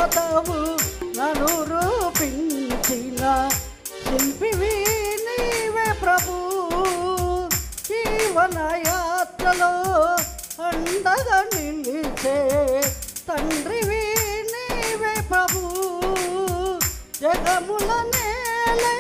నిర్మాతవు నన్ను రూపించిన శిల్పివి నీవే ప్రభు జీవన యాత్రలో అండగా నిలిచే తండ్రివి నీవే ప్రభు జగముల నేలే